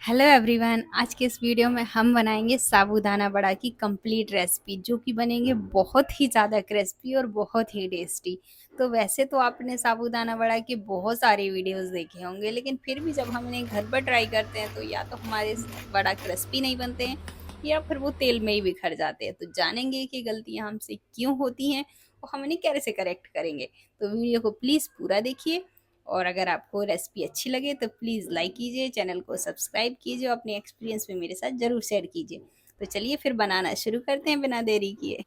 Hello everyone. आज के इस वीडियो में हम बनाएंगे साबूदाना वड़ा की कंप्लीट रेसिपी, जो कि बनेंगे बहुत ही ज़्यादा क्रिस्पी और बहुत ही टेस्टी। तो वैसे तो आपने साबूदाना वड़ा के बहुत सारे वीडियोस देखे होंगे, लेकिन फिर भी जब हम इन्हें घर पर ट्राई करते हैं तो या तो हमारे वड़ा क्रिस्पी नहीं बनते हैं या फिर वो तेल में ही बिखर जाते हैं। तो जानेंगे कि गलतियाँ हमसे क्यों होती हैं और हम इन्हें कैसे करेक्ट करेंगे। तो वीडियो को प्लीज़ पूरा देखिए, और अगर आपको रेसिपी अच्छी लगे तो प्लीज़ लाइक कीजिए, चैनल को सब्सक्राइब कीजिए और अपने एक्सपीरियंस भी मेरे साथ ज़रूर शेयर कीजिए। तो चलिए फिर बनाना शुरू करते हैं बिना देरी किए।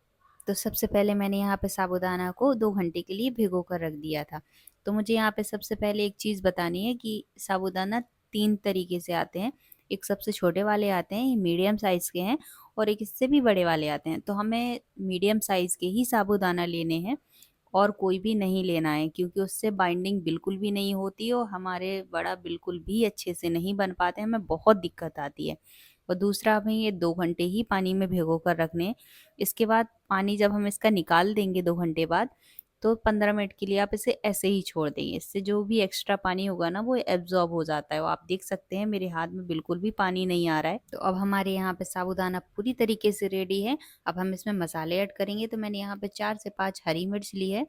तो सबसे पहले मैंने यहाँ पे साबूदाना को 2 घंटे के लिए भिगो कर रख दिया था। तो मुझे यहाँ पे सबसे पहले एक चीज़ बतानी है कि साबूदाना 3 तरीके से आते हैं। एक सबसे छोटे वाले आते हैं, ये मीडियम साइज़ के हैं, और एक इससे भी बड़े वाले आते हैं। तो हमें मीडियम साइज़ के ही साबूदाना लेने हैं और कोई भी नहीं लेना है, क्योंकि उससे बाइंडिंग बिल्कुल भी नहीं होती और हमारे वड़ा बिल्कुल भी अच्छे से नहीं बन पाते हैं, हमें बहुत दिक्कत आती है। और दूसरा, हमें ये 2 घंटे ही पानी में भिगो कर रखने हैं। इसके बाद पानी जब हम इसका निकाल देंगे 2 घंटे बाद, तो 15 मिनट के लिए आप इसे ऐसे ही छोड़ देंगे। इससे जो भी एक्स्ट्रा पानी होगा ना, वो एब्ज़ॉर्ब हो जाता है। और आप देख सकते हैं मेरे हाथ में बिल्कुल भी पानी नहीं आ रहा है। तो अब हमारे यहाँ पे साबूदाना पूरी तरीके से रेडी है। अब हम इसमें मसाले ऐड करेंगे। तो मैंने यहाँ पे 4 से 5 हरी मिर्च ली है,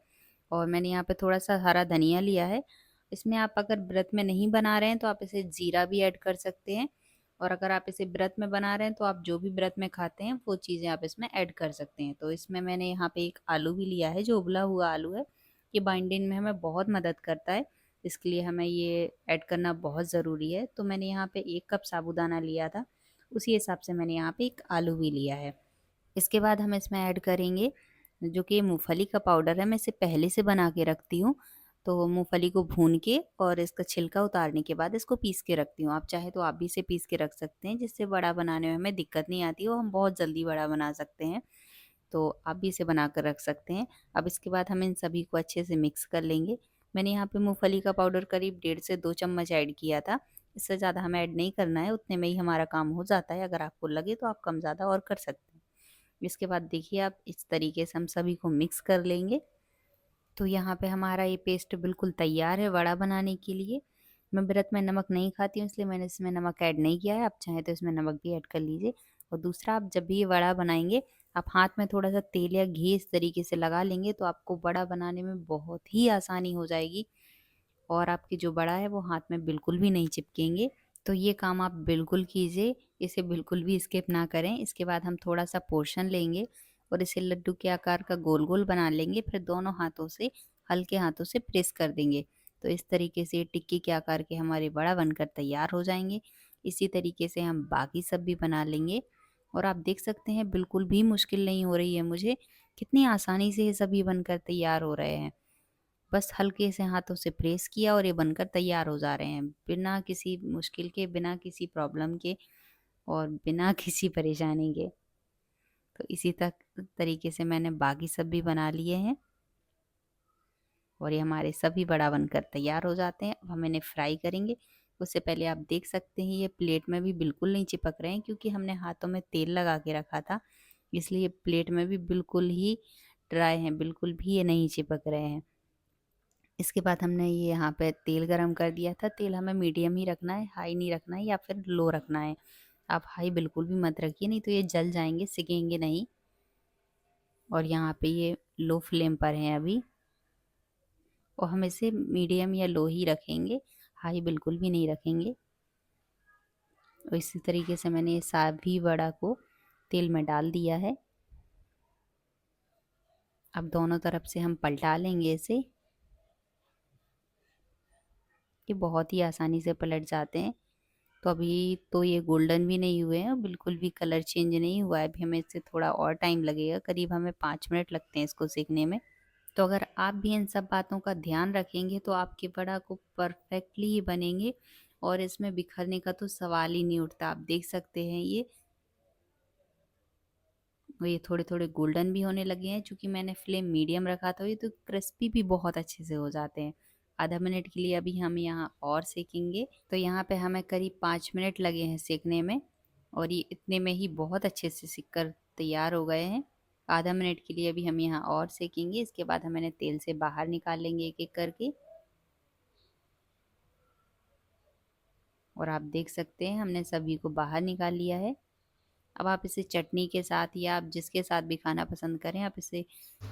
और मैंने यहाँ पे थोड़ा-सा हरा धनिया लिया है। इसमें आप अगर व्रत में नहीं बना रहे हैं तो आप इसे जीरा भी ऐड कर सकते हैं, और अगर आप इसे व्रत में बना रहे हैं तो आप जो भी व्रत में खाते हैं वो चीज़ें आप इसमें ऐड कर सकते हैं। तो इसमें मैंने यहाँ पे एक आलू भी लिया है, जो उबला हुआ आलू है। ये बाइंडिंग में हमें बहुत मदद करता है, इसके लिए हमें ये ऐड करना बहुत ज़रूरी है। तो मैंने यहाँ पे 1 कप साबूदाना लिया था, उसी हिसाब से मैंने यहाँ पे 1 आलू भी लिया है। इसके बाद हम इसमें ऐड करेंगे जो कि मूँगफली का पाउडर है। मैं इसे पहले से बना के रखती हूँ। तो मूँगफली को भून के और इसका छिलका उतारने के बाद इसको पीस के रखती हूँ। आप चाहे तो आप भी इसे पीस के रख सकते हैं, जिससे वड़ा बनाने में हमें दिक्कत नहीं आती है और हम बहुत जल्दी वड़ा बना सकते हैं। तो आप भी इसे बना कर रख सकते हैं। अब इसके बाद हम इन सभी को अच्छे से मिक्स कर लेंगे। मैंने यहाँ पे मूँगफली का पाउडर करीब 1.5 से 2 चम्मच ऐड किया था। इससे ज़्यादा हमें ऐड नहीं करना है, उतने में ही हमारा काम हो जाता है। अगर आपको लगे तो आप कम ज़्यादा और कर सकते हैं। इसके बाद देखिए, आप इस तरीके से हम सभी को मिक्स कर लेंगे। तो यहाँ पे हमारा ये पेस्ट बिल्कुल तैयार है वड़ा बनाने के लिए। मैं व्रत में नमक नहीं खाती हूँ, इसलिए मैंने इसमें नमक ऐड नहीं किया है। आप चाहें तो इसमें नमक भी ऐड कर लीजिए। और दूसरा, आप जब भी ये वड़ा बनाएंगे, आप हाथ में थोड़ा सा तेल या घी इस तरीके से लगा लेंगे, तो आपको वड़ा बनाने में बहुत ही आसानी हो जाएगी और आपकी जो वड़ा है वो हाथ में बिल्कुल भी नहीं चिपकेंगे। तो ये काम आप बिल्कुल कीजिए, इसे बिल्कुल भी स्किप ना करें। इसके बाद हम थोड़ा-सा पोर्शन लेंगे और इसे लड्डू के आकार का गोल-गोल बना लेंगे, फिर दोनों हाथों से हल्के हाथों से प्रेस कर देंगे। तो इस तरीके से टिक्की के आकार के हमारे वड़ा बनकर तैयार हो जाएँगे। इसी तरीके से हम बाकी सब भी बना लेंगे, और आप देख सकते हैं बिल्कुल भी मुश्किल नहीं हो रही है मुझे, कितनी आसानी से ये सभी बनकर तैयार हो रहे हैं। बस हल्के से हाथों से प्रेस किया और ये बनकर तैयार हो जा रहे हैं, बिना किसी मुश्किल के, बिना किसी प्रॉब्लम के और बिना किसी परेशानी के। तो इसी तरीके से मैंने बाकी सब भी बना लिए हैं और ये हमारे सभी बड़ा बनकर तैयार हो जाते हैं। अब हम इन्हें फ्राई करेंगे। उससे पहले आप देख सकते हैं ये प्लेट में भी बिल्कुल नहीं चिपक रहे हैं, क्योंकि हमने हाथों में तेल लगा के रखा था, इसलिए प्लेट में भी बिल्कुल ही ड्राई हैं, बिल्कुल भी ये नहीं चिपक रहे हैं। इसके बाद हमने ये यहाँ पे तेल गरम कर दिया था। तेल हमें मीडियम ही रखना है, हाई नहीं रखना है या फिर लो रखना है। आप हाई बिल्कुल भी मत रखिए, नहीं तो ये जल जाएंगे, सिकेंगे नहीं। और यहाँ पे ये लो फ्लेम पर है अभी, और हम इसे मीडियम या लो ही रखेंगे, हाई बिल्कुल भी नहीं रखेंगे। और इसी तरीके से मैंने सभी वड़ा को तेल में डाल दिया है। अब दोनों तरफ से हम पलटा लेंगे इसे। ये बहुत ही आसानी से पलट जाते हैं। तो अभी तो ये गोल्डन भी नहीं हुए हैं और बिल्कुल भी कलर चेंज नहीं हुआ है। अभी हमें इससे थोड़ा और टाइम लगेगा, करीब हमें 5 मिनट लगते हैं इसको सेकने में। तो अगर आप भी इन सब बातों का ध्यान रखेंगे तो आपके वड़ा को परफेक्टली ही बनेंगे और इसमें बिखरने का तो सवाल ही नहीं उठता। आप देख सकते हैं ये थोड़े थोड़े गोल्डन भी होने लगे हैं। चूंकि मैंने फ्लेम मीडियम रखा था, ये तो क्रिस्पी भी बहुत अच्छे से हो जाते हैं। आधा मिनट के लिए अभी हम यहाँ और सेकेंगे। तो यहाँ पे हमें करीब 5 मिनट लगे हैं सेकने में, और ये इतने में ही बहुत अच्छे से सिक कर तैयार हो गए हैं। आधा मिनट के लिए अभी हम यहाँ और सेकेंगे। इसके बाद हम इन्हें तेल से बाहर निकाल लेंगे एक एक करके। और आप देख सकते हैं हमने सभी को बाहर निकाल लिया है। अब आप इसे चटनी के साथ या आप जिसके साथ भी खाना पसंद करें आप इसे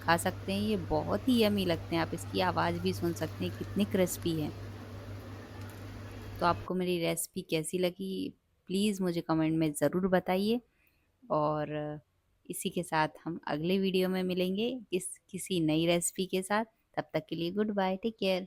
खा सकते हैं। ये बहुत ही यमी लगते हैं, आप इसकी आवाज़ भी सुन सकते हैं कितने क्रिस्पी हैं। तो आपको मेरी रेसिपी कैसी लगी प्लीज़ मुझे कमेंट में ज़रूर बताइए। और इसी के साथ हम अगले वीडियो में मिलेंगे किसी नई रेसिपी के साथ। तब तक के लिए गुड बाय, टेक केयर।